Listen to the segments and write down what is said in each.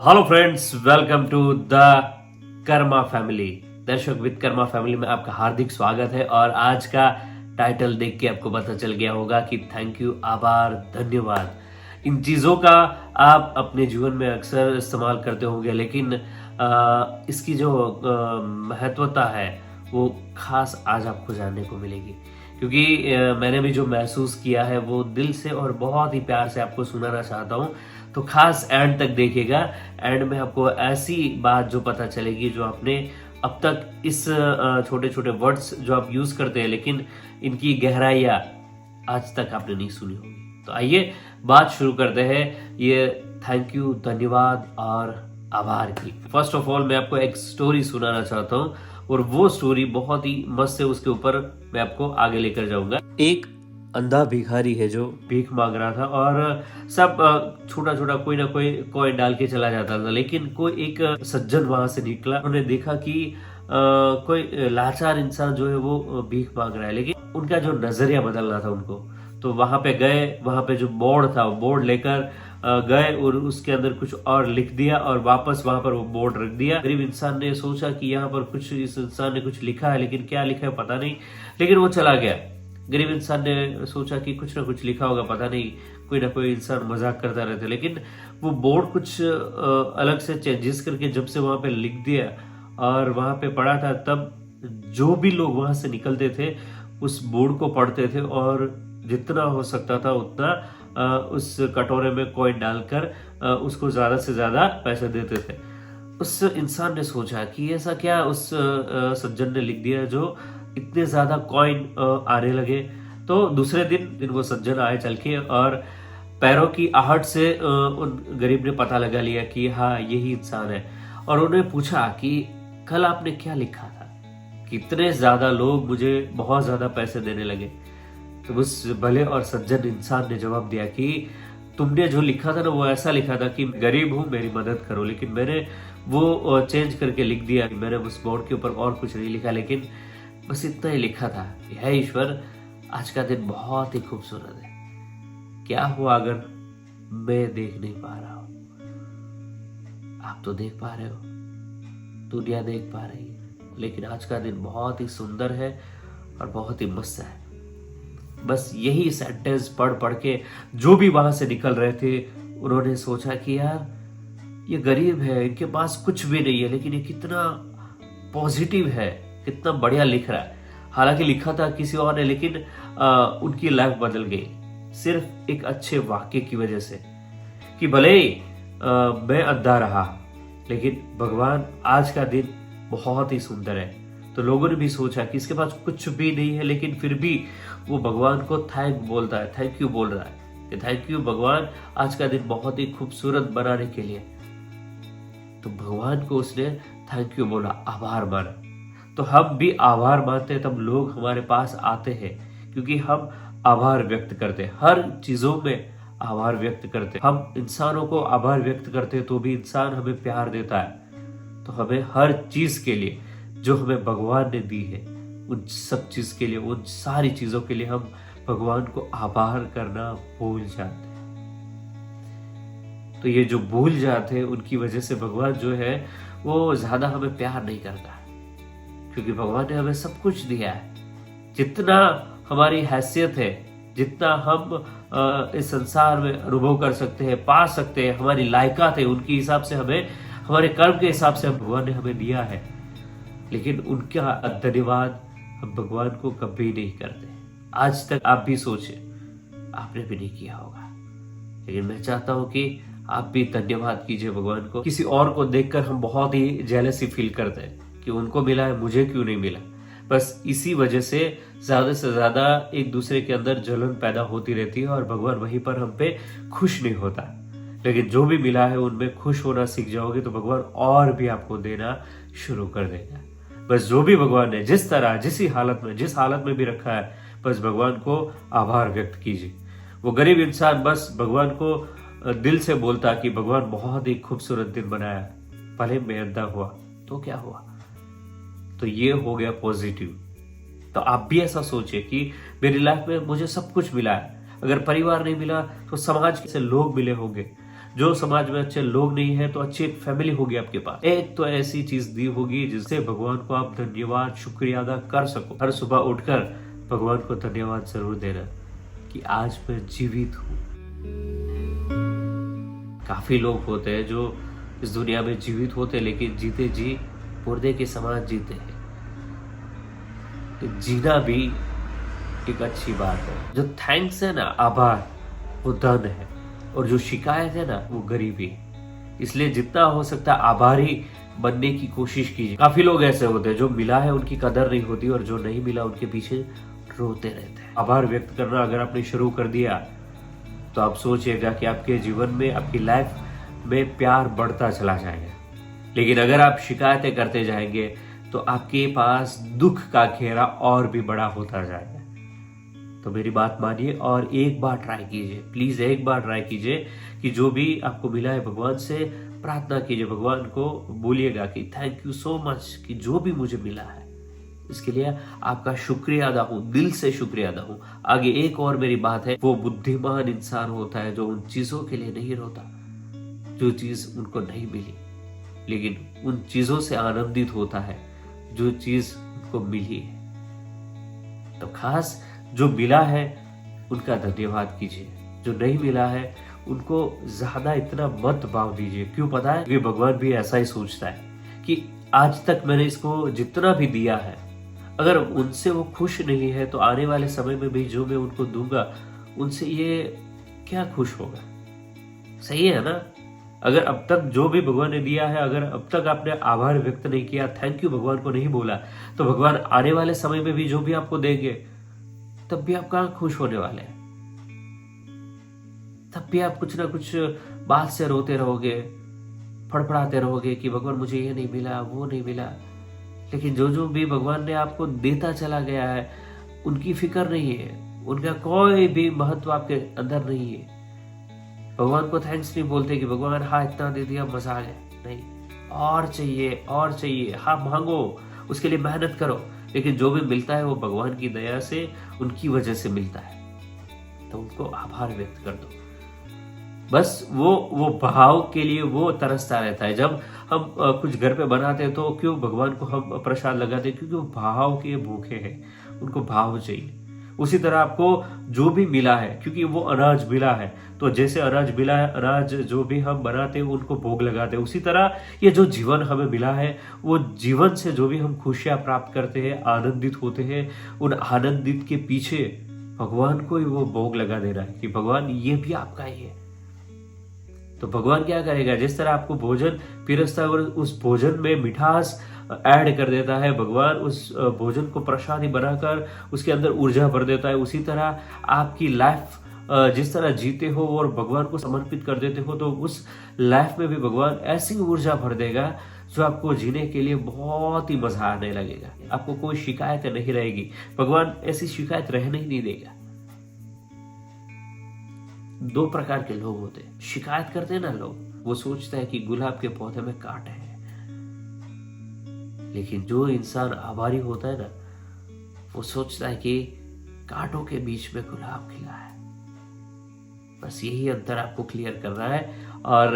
Hello friends, welcome to the Karma Family. दर्शक with Karma Family में आपका हार्दिक स्वागत है। और आज का टाइटल देख के आपको पता चल गया होगा कि थैंक यू, आभार, धन्यवाद, इन चीज़ों का आप अपने जीवन में अक्सर इस्तेमाल करते होंगे, लेकिन इसकी जो महत्वता है वो खास आज आपको जानने को मिलेगी। क्योंकि मैंने भी जो महसूस किया है वो दिल से और बहुत ही प्यार से आपको सुनाना चाहता हूँ। तो खास एंड तक देखिएगा। एंड में आपको ऐसी बात जो पता चलेगी जो आपने अब तक इस छोटे छोटे वर्ड्स जो आप यूज करते हैं, लेकिन इनकी गहराइयाँ आज तक आपने नहीं सुनी होगी। तो आइए बात शुरू करते हैं ये थैंक यू, धन्यवाद और आभार की। फर्स्ट ऑफ ऑल मैं आपको एक स्टोरी सुनाना चाहता हूँ, और वो स्टोरी बहुत ही मस्त है। उसके ऊपर मैं आपको आगे लेकर जाऊंगा। एक अंधा भिखारी है जो भीख मांग रहा था, और सब छोटा छोटा कोई ना कोई कॉइन डाल के चला जाता था। लेकिन कोई एक सज्जन वहां से निकला, उन्होंने देखा कि कोई लाचार इंसान जो है वो भीख मांग रहा है, लेकिन उनका जो नजरिया बदलना था उनको। तो वहां पे गए, वहां पे जो बोर्ड था वो बोर्ड लेकर गए और उसके अंदर कुछ और लिख दिया, और वापस वहां पर वो बोर्ड रख दिया। गरीब इंसान ने सोचा कि यहाँ पर कुछ, इस इंसान ने कुछ लिखा है, लेकिन क्या लिखा है पता नहीं, लेकिन वो चला गया। गरीब इंसान ने सोचा कि कुछ ना कुछ लिखा होगा, पता नहीं, कोई ना कोई इंसान मजाक करता रहता, लेकिन वो बोर्ड कुछ अलग से चेंजेस करके जब से वहां पे लिख दिया और वहां पे पढ़ा था, तब जो भी लोग वहां से निकलते थे उस बोर्ड को पढ़ते थे, और जितना हो सकता था उतना उस कटोरे में कॉइन डालकर उसको ज्यादा से ज्यादा पैसे देते थे। उस इंसान ने सोचा कि ऐसा क्या उस सज्जन ने लिख दिया जो इतने ज्यादा कॉइन आने लगे। तो दूसरे दिन वो सज्जन आए चल के, और पैरों की आहट से उन गरीब ने पता लगा लिया कि हाँ यही इंसान है। और उन्हें पूछा कि कल आपने क्या लिखा था, कितने ज्यादा लोग मुझे बहुत ज्यादा पैसे देने लगे। तो उस भले और सज्जन इंसान ने जवाब दिया कि तुमने जो लिखा था ना वो ऐसा लिखा था कि गरीब हूं, मेरी मदद करो, लेकिन मैंने वो चेंज करके लिख दिया। मैंने उस बोर्ड के ऊपर और कुछ नहीं लिखा, लेकिन बस इतना ही लिखा था, है ईश्वर, आज का दिन बहुत ही खूबसूरत है। क्या हुआ अगर मैं देख नहीं पा रहा हूं? आप तो देख पा रहे हो, दुनिया देख पा रही है, लेकिन आज का दिन बहुत ही सुंदर है और बहुत ही मस्त है। बस यही सेंटेंस पढ़ पढ़ के जो भी वहां से निकल रहे थे, उन्होंने सोचा कि यार ये गरीब है, इनके पास कुछ भी नहीं है, लेकिन ये कितना पॉजिटिव है, कितना बढ़िया लिख रहा है। हालांकि लिखा था किसी और ने, लेकिन उनकी लाइफ बदल गई सिर्फ एक अच्छे वाक्य की वजह से। कि भले ही मैं अंधा रहा, लेकिन भगवान आज का दिन बहुत ही सुंदर है। तो लोगों ने भी सोचा कि इसके पास कुछ भी नहीं है, लेकिन फिर भी वो भगवान को थैंक बोलता है, थैंक यू बोल रहा है कि थैंक यू भगवान, आज का दिन बहुत ही खूबसूरत बनाने के लिए। तो भगवान को उसने थैंक यू बोला, आभार माना। तो हम भी आभार मानते हैं, तब लोग हमारे पास आते हैं, क्योंकि हम आभार व्यक्त करते हैं, हर चीजों में आभार व्यक्त करते हैं। हम इंसानों को आभार व्यक्त करते हैं तो भी इंसान हमें प्यार देता है। तो हमें हर चीज के लिए जो हमें भगवान ने दी है, उन सब चीज के लिए, उन सारी चीजों के लिए हम भगवान को आभार करना भूल जाते हैं। तो ये जो भूल जाते हैं, उनकी वजह से भगवान जो है वो ज्यादा हमें प्यार नहीं करता, क्योंकि भगवान ने हमें सब कुछ दिया है। जितना हमारी हैसियत है, जितना हम इस संसार में अनुभव कर सकते हैं, पा सकते हैं, हमारी लायकात है, उनके हिसाब से हमें, हमारे कर्म के हिसाब से भगवान ने हमें दिया है। लेकिन उनका धन्यवाद हम भगवान को कभी नहीं करते। आज तक आप भी सोचे, आपने भी नहीं किया होगा, लेकिन मैं चाहता हूं कि आप भी धन्यवाद कीजिए भगवान को। किसी और को देखकर हम बहुत ही जेलसी फील करते हैं कि उनको मिला है, मुझे क्यों नहीं मिला। बस इसी वजह से ज्यादा एक दूसरे के अंदर जलन पैदा होती रहती है, और भगवान वहीं पर हम पे खुश नहीं होता। लेकिन जो भी मिला है उनमें खुश होना सीख जाओगे तो भगवान और भी आपको देना शुरू कर देगा। बस जो भी भगवान ने जिस तरह, जिस हालत में भी रखा है, बस भगवान को आभार व्यक्त कीजिए। वो गरीब इंसान बस भगवान को दिल से बोलता कि भगवान बहुत ही खूबसूरत दिन बनाया, भले मैं अंधा हुआ तो क्या हुआ। तो ये हो गया पॉजिटिव। तो आप भी ऐसा सोचिए कि मेरी लाइफ में मुझे सब कुछ मिला है, अगर परिवार नहीं मिला तो समाज से लोग मिले होंगे, जो समाज में अच्छे लोग नहीं है तो अच्छी एक फैमिली होगी आपके पास। एक तो ऐसी चीज दी होगी जिससे भगवान को आप धन्यवाद शुक्रिया अदा कर सको। हर सुबह उठकर भगवान को धन्यवाद जरूर देना कि आज मैं जीवित हूँ। काफी लोग होते हैं जो इस दुनिया में जीवित होते हैं लेकिन जीते जी मुर्दे के समान जीते हैं। तो जीना भी एक अच्छी बात है। जो थैंक्स है ना, आभार, वो धन है, और जो शिकायत है ना, वो गरीबी है। इसलिए जितना हो सकता है आभारी बनने की कोशिश कीजिए। काफी लोग ऐसे होते हैं जो मिला है उनकी कदर नहीं होती और जो नहीं मिला उनके पीछे रोते रहते हैं। आभार व्यक्त करना अगर आपने शुरू कर दिया तो आप सोचिएगा कि आपके जीवन में, आपकी लाइफ में प्यार बढ़ता चला जाएगा। लेकिन अगर आप शिकायतें करते जाएंगे तो आपके पास दुख का घेरा और भी बड़ा होता जाएगा। तो मेरी बात मानिए और एक बार ट्राई कीजिए, प्लीज एक बार ट्राई कीजिए कि जो भी आपको मिला है भगवान से प्रार्थना कीजिए। भगवान को बोलिएगा कि थैंक यू सो मच कि जो भी मुझे मिला है इसके लिए आपका शुक्रिया अदा हूं, दिल से शुक्रिया अदा हूं। आगे एक और मेरी बात है, वो बुद्धिमान इंसान होता है जो उन चीजों के लिए नहीं रोता जो चीज उनको नहीं मिली, लेकिन उन चीजों से आनंदित होता है जो चीज उनको मिली है। तो खास जो मिला है उनका धन्यवाद कीजिए, जो नहीं मिला है उनको ज्यादा इतना मत भाव दीजिए। क्यों पता है? क्योंकि भगवान भी ऐसा ही सोचता है कि आज तक मैंने इसको जितना भी दिया है, अगर उनसे वो खुश नहीं है तो आने वाले समय में भी जो मैं उनको दूंगा उनसे ये क्या खुश होगा। सही है ना? अगर अब तक जो भी भगवान ने दिया है, अगर अब तक आपने आभार व्यक्त नहीं किया, थैंक यू भगवान को नहीं बोला, तो भगवान आने वाले समय में भी जो भी आपको देंगे तब भी आप कहां खुश होने वाले हैं। तब भी आप कुछ ना कुछ बात से रोते रहोगे, फड़फड़ाते रहोगे कि भगवान मुझे ये नहीं मिला, वो नहीं मिला। लेकिन जो जो भी भगवान ने आपको देता चला गया है उनकी फिक्र नहीं है, उनका कोई भी महत्व आपके अंदर नहीं है। भगवान को थैंक्स नहीं बोलते कि भगवान हाँ इतना दे दिया, मजा आ गया। नहीं, और चाहिए और चाहिए। हाँ मांगो, उसके लिए मेहनत करो, लेकिन जो भी मिलता है वो भगवान की दया से, उनकी वजह से मिलता है। तो उनको आभार व्यक्त कर दो। बस वो भाव के लिए वो तरसता रहता है। जब हम कुछ घर पे बनाते हैं तो क्यों भगवान को हम प्रसाद लगाते हैं? क्योंकि वो भाव के भूखे हैं, उनको भाव चाहिए। उसी तरह आपको जो भी मिला है, क्योंकि वो अनाज मिला है, तो जैसे अनाज मिला है, अनाज जो भी हम बनाते हैं उनको भोग लगाते हैं, उसी तरह ये जो जीवन हमें मिला है, वो जीवन से जो भी हम खुशियां प्राप्त करते हैं, आनंदित होते हैं, उन आनंदित के पीछे भगवान को ही वो भोग लगा दे रहा है कि भगवान ये भी आपका ही है। तो भगवान क्या करेगा? जिस तरह आपको भोजन पिरसता है और उस भोजन में मिठास ऐड कर देता है, भगवान उस भोजन को प्रसादी बनाकर उसके अंदर ऊर्जा भर देता है। उसी तरह आपकी लाइफ जिस तरह जीते हो और भगवान को समर्पित कर देते हो, तो उस लाइफ में भी भगवान ऐसी ऊर्जा भर देगा जो आपको जीने के लिए बहुत ही मजा आने लगेगा। आपको कोई शिकायत नहीं रहेगी, भगवान ऐसी शिकायत रहने ही नहीं देगा। दो प्रकार के लोग होते हैं। शिकायत करते हैं ना लोग, वो सोचता है कि गुलाब के पौधे में कांटे हैं, लेकिन जो इंसान आभारी होता है ना, वो सोचता है कि कांटों के बीच में गुलाब खिला है। बस यही अंतर आपको क्लियर करना है और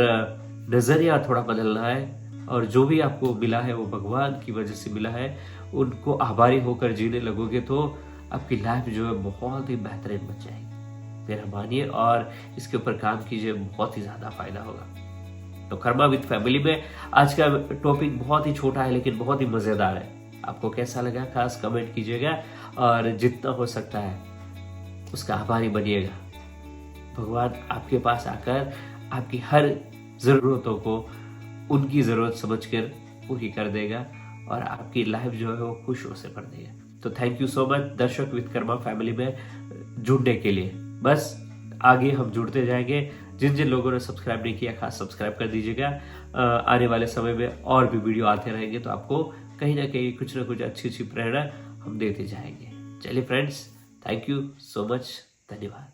नजरिया थोड़ा बदलना है। और जो भी आपको मिला है वो भगवान की वजह से मिला है, उनको आभारी होकर जीने लगोगे तो आपकी लाइफ जो है बहुत ही बेहतरीन बन जाएगी। मेरा मानिए और इसके ऊपर काम कीजिए, बहुत ही ज्यादा फायदा होगा। तो कर्मा विद फैमिली में आज का टॉपिक बहुत ही छोटा है लेकिन बहुत ही मजेदार है। आपको कैसा लगा खास कमेंट कीजिएगा और जितना हो सकता है उसका आभारी बनिएगा। भगवान आपके पास आकर आपकी हर जरूरतों को उनकी जरूरत समझकर पूरी कर देगा और आपकी लाइफ जो है वो खुशियों से भर देगा। तो थैंक यू सो मच दर्शक विद कर्मा फैमिली में जुड़ने के लिए। बस आगे हम जुड़ते जाएंगे। जिन जिन लोगों ने सब्सक्राइब नहीं किया खास सब्सक्राइब कर दीजिएगा। आने वाले समय में और भी वीडियो आते रहेंगे तो आपको कहीं ना कहीं कुछ ना कुछ अच्छी अच्छी प्रेरणा हम देते जाएंगे। चलिए friends, thank you so much, धन्यवाद।